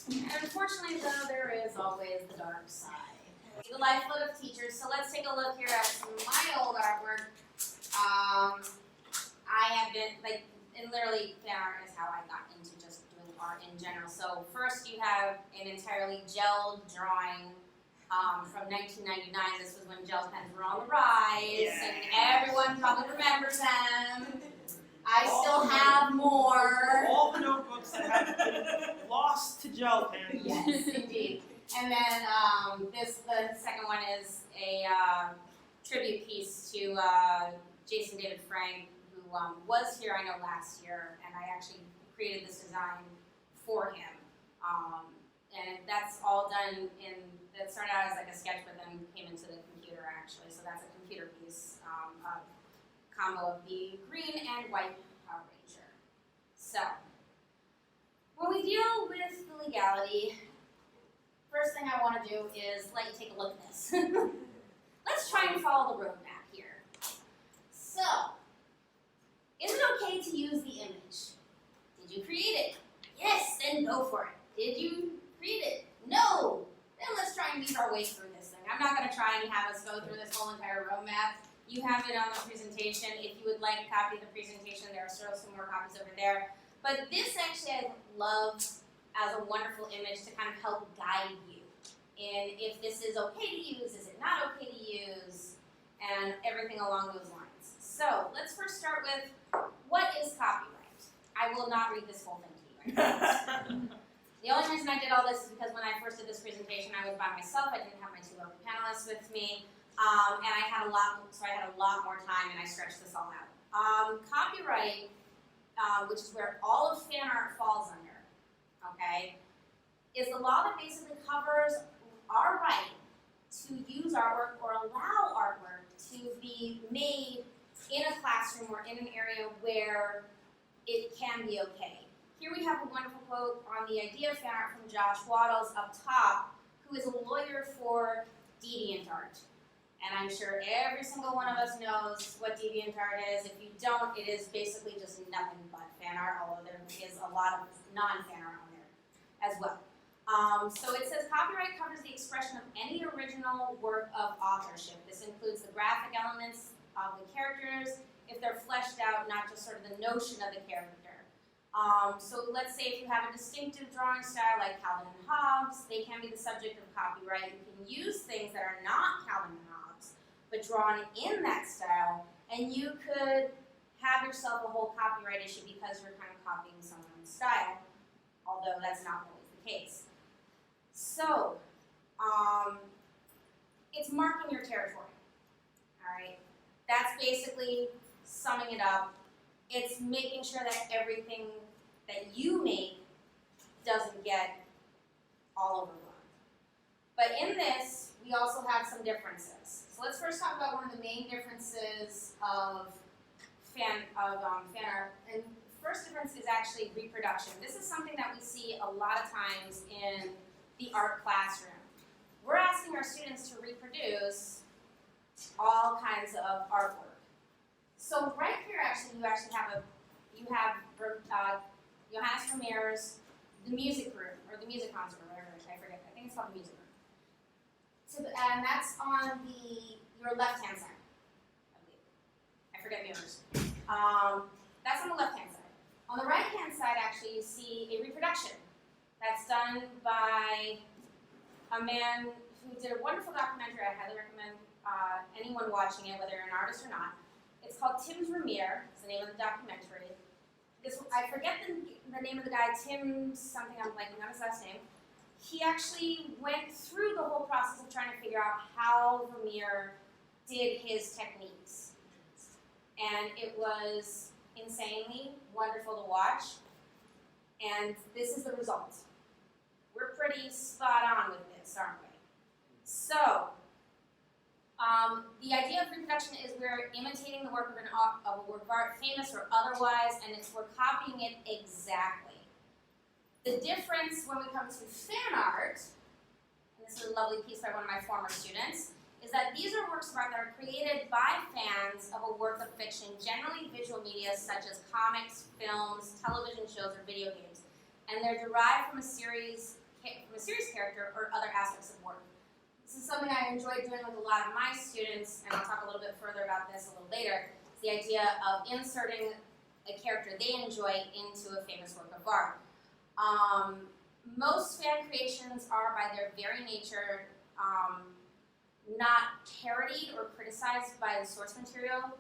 And unfortunately, though, there is always the dark side. The lifeblood of teachers. So let's take a look here at some of my old artwork. I have been, like, and literally fan art is how I got into just doing art in general. So first you have an entirely gel drawing from 1999. This was when gel pens were on the rise, and everyone probably remembers them. I still have more. All the notebooks that have been lost to gel pens. Yes, indeed. And then the second one is a tribute piece to Jason David Frank, who was here, I know, last year, and I actually created this design for him. And that's all done that started out as like a sketch, but then came into the computer actually. So that's a computer piece, a combo of the green and white Power Ranger. So, when we deal with the legality, first thing I want to do is let you take a look at this. Let's try and follow the roadmap here. So, is it okay to use the image? Did you create it? Yes, then go for it. Did you create it? No! Then let's try and beat our way through this thing. I'm not going to try and have us go through this whole entire roadmap. You have it on the presentation. If you would like a copy of the presentation, there are still some more copies over there. But this actually I love as a wonderful image to kind of help guide you in if this is okay to use, is it not okay to use, and everything along those lines. So let's first start with what is copyright? I will not read this whole thing to you. The only reason I did all this is because when I first did this presentation, I was by myself. I didn't have my two other panelists with me, and I had a lot more time, and I stretched this all out. Copyright, which is where all of fan art falls under, okay, is the law that basically covers our right to use artwork or allow artwork to be made in a classroom or in an area where it can be okay. Here we have a wonderful quote on the idea of fan art from Josh Waddles up top, who is a lawyer for DeviantArt. And I'm sure every single one of us knows what DeviantArt is. If you don't, it is basically just nothing but fan art, although there is a lot of non-fan art on there as well. So it says copyright covers the expression of any original work of authorship. This includes the graphic elements of the characters, if they're fleshed out, not just sort of the notion of the character. So let's say if you have a distinctive drawing style like Calvin and Hobbes, they can be the subject of copyright. You can use things that are not Calvin and Hobbes, but drawn in that style, and you could have yourself a whole copyright issue because you're kind of copying someone's style, although that's not always the case. So, it's marking your territory, all right? That's basically summing it up. It's making sure that everything that you make doesn't get all overrun. But in this, we also have some differences. So let's first talk about one of the main differences of fan art. And the first difference is actually reproduction. This is something that we see a lot of times in the art classroom. We're asking our students to reproduce all kinds of artwork. So right here, actually, you have Johannes Vermeer's The Music Room, or The Music Concert, or whatever, I forget. I think it's called The Music Room. So, and that's on your left-hand side, I believe. I forget the others. That's on the left-hand side. On the right-hand side, actually, you see a reproduction that's done by a man who did a wonderful documentary. I highly recommend anyone watching it, whether you're an artist or not. It's called Tim's Vermeer. It's the name of the documentary. I forget the name of the guy, Tim something, I'm blanking on his last name. He actually went through the whole process of trying to figure out how Vermeer did his techniques. And it was insanely wonderful to watch. And this is the result. We're pretty spot on with this, aren't we? So, the idea of reproduction is we're imitating the work of a work of art, famous or otherwise, and we're copying it exactly. The difference when we come to fan art, and this is a lovely piece by one of my former students, is that these are works of art that are created by fans of a work of fiction, generally visual media such as comics, films, television shows, or video games. And they're derived from a series from a series character or other aspects of work. This is something I enjoy doing with a lot of my students, and I'll talk a little bit further about this a little later. It's the idea of inserting a character they enjoy into a famous work of art. Most fan creations are, by their very nature, not parodied or criticized by the source material,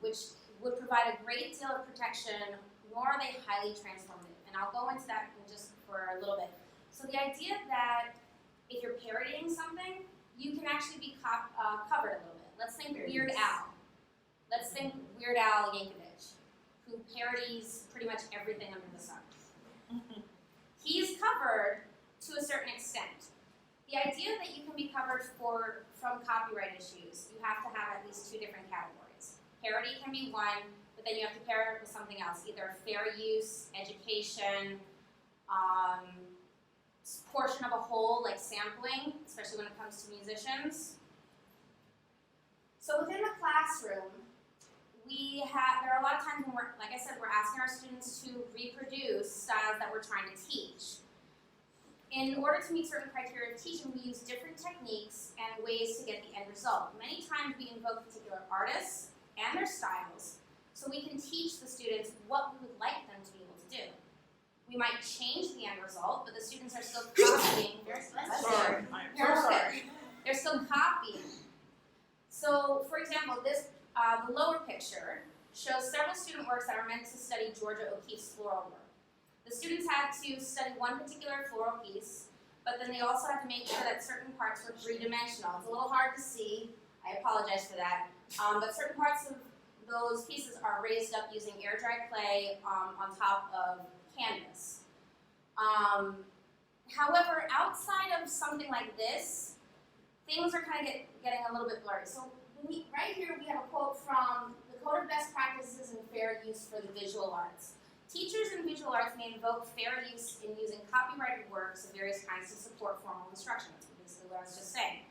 which would provide a great deal of protection, nor are they highly transformative. And I'll go into that in just for a little bit. So the idea that if you're parodying something, you can actually be covered a little bit. Let's think Weird Al. Let's think Weird Al Yankovic, who parodies pretty much everything under the sun. He's covered to a certain extent. The idea that you can be covered from copyright issues, you have to have at least two different categories. Parody can be one, but then you have to pair it with something else, either fair use, education, portion of a whole, like sampling, especially when it comes to musicians. So within the classroom, there are a lot of times when like I said, we're asking our students to reproduce styles that we're trying to teach. In order to meet certain criteria of teaching, we use different techniques and ways to get the end result. Many times we invoke particular artists and their styles so we can teach the students what we would like them to be able to do. We might change the end result, but the students are still copying. Sorry. They're still copying. So, for example, the lower picture shows several student works that are meant to study Georgia O'Keeffe's floral work. The students had to study one particular floral piece, but then they also had to make sure that certain parts were three-dimensional. It's a little hard to see. I apologize for that. But certain parts of those pieces are raised up using air-dry clay on top of canvas. However, outside of something like this, things are kind of getting a little bit blurry. So right here we have a quote from the Code of Best Practices and Fair Use for the Visual Arts. Teachers in visual arts may invoke fair use in using copyrighted works of various kinds to support formal instruction. That's basically what I was just saying.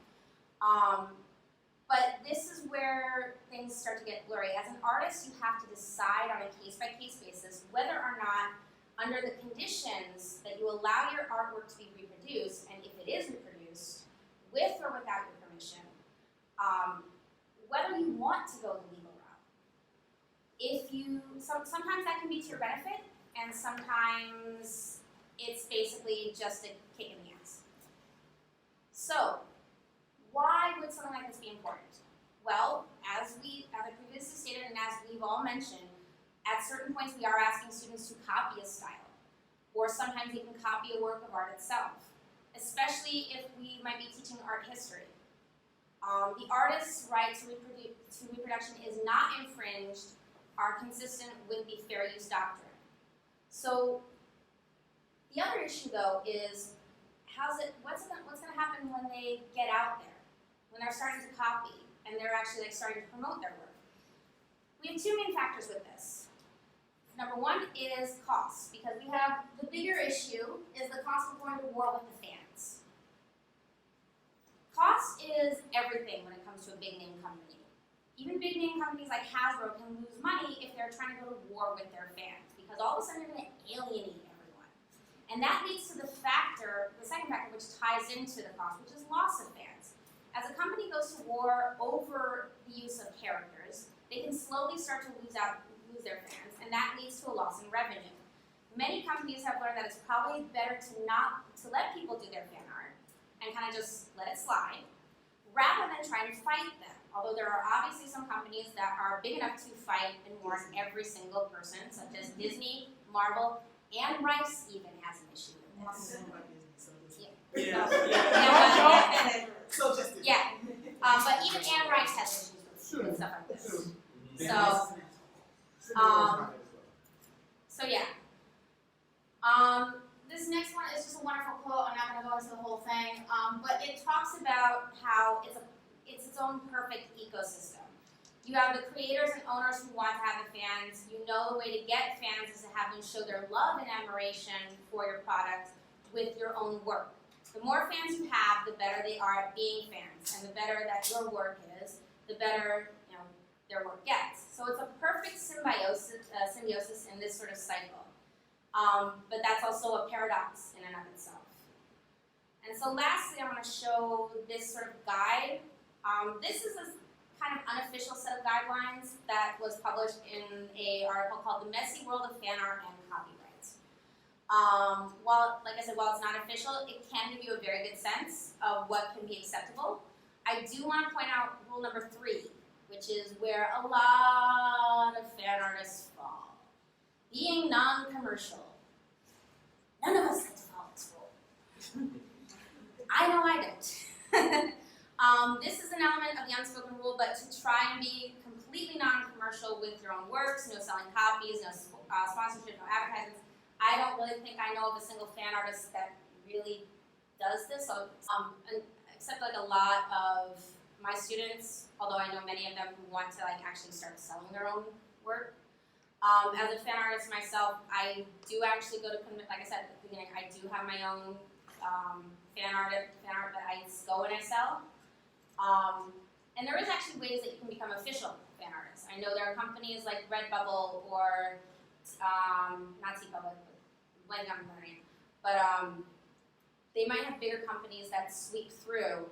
But this is where things start to get blurry. As an artist, you have to decide on a case-by-case basis whether or not, under the conditions that you allow your artwork to be reproduced, and if it is reproduced, with or without your permission, whether you want to go the legal route. Sometimes that can be to your benefit, and sometimes it's basically just a kick in the ass. So, why would something like this be important? Well, as I previously stated and as we've all mentioned, at certain points we are asking students to copy a style, or sometimes even copy a work of art itself, especially if we might be teaching art history. The artist's right to reproduction is not infringed, are consistent with the fair use doctrine. So the other issue though is what's going to happen when they get out there, when they're starting to copy and they're actually starting to promote their work. We have two main factors with this. Number one is cost, because we have the bigger issue is the cost of going to war with the fans. Cost is everything when it comes to a big name company. Even big name companies like Hasbro can lose money if they're trying to go to war with their fans, because all of a sudden they're going to alienate everyone. And that leads to the second factor which ties into the cost, which is loss of fans. As a company goes to war over the use of characters, they can slowly start to lose their fans, and that leads to a loss in revenue. Many companies have learned that it's probably better to let people do their fan art and kind of just let it slide, rather than trying to fight them. Although there are obviously some companies that are big enough to fight and warn every single person, such as Disney, Marvel, and Rice even has an issue with this. But even Anne Rice has issues with stuff like this. So yeah. This next one is just a wonderful quote. I'm not going to go into the whole thing, but it talks about how it's its own perfect ecosystem. You have the creators and owners who want to have the fans. You know the way to get fans is to have them show their love and admiration for your product with your own work. The more fans you have, the better they are at being fans, and the better that your work is, the better their work gets. So it's a perfect symbiosis in this sort of cycle. But that's also a paradox in and of itself. And so lastly, I want to show this sort of guide. This is a kind of unofficial set of guidelines that was published in an article called The Messy World of Fan Art and Copyright. Like I said, while it's not official, it can give you a very good sense of what can be acceptable. I do want to point out rule number 3, which is where a lot of fan artists fall. Being non-commercial. None of us get to follow this rule. I know I don't. This is an element of the unspoken rule, but to try and be completely non-commercial with your own works, no selling copies, no sponsorship, no advertisements. I don't really think I know of a single fan artist that really does this. So, except like a lot of my students, although I know many of them who want to like actually start selling their own work. As a fan artist myself, I do actually go to, like I said at the beginning, I do have my own fan art that I go and I sell. And there is actually ways that you can become official fan artists. I know there are companies like Redbubble or not TeePublic, blank on the name, but they might have bigger companies that sweep through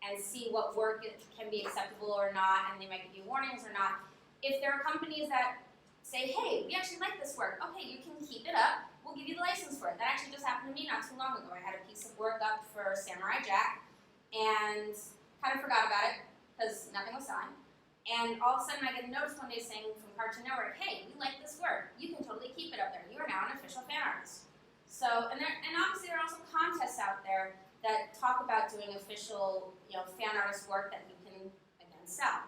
and see what work can be acceptable or not, and they might give you warnings or not. If there are companies that say, hey, we actually like this work, okay, you can keep it up, we'll give you the license for it. That actually just happened to me not too long ago. I had a piece of work up for Samurai Jack and kind of forgot about it because nothing was selling. And all of a sudden I get a notice one day saying from Cartoon Network, hey, we like this work, you can totally keep it up there. You are now an official fan artist. So, and obviously there are also contests out there that talk about doing official, fan artist work that you can, again, sell.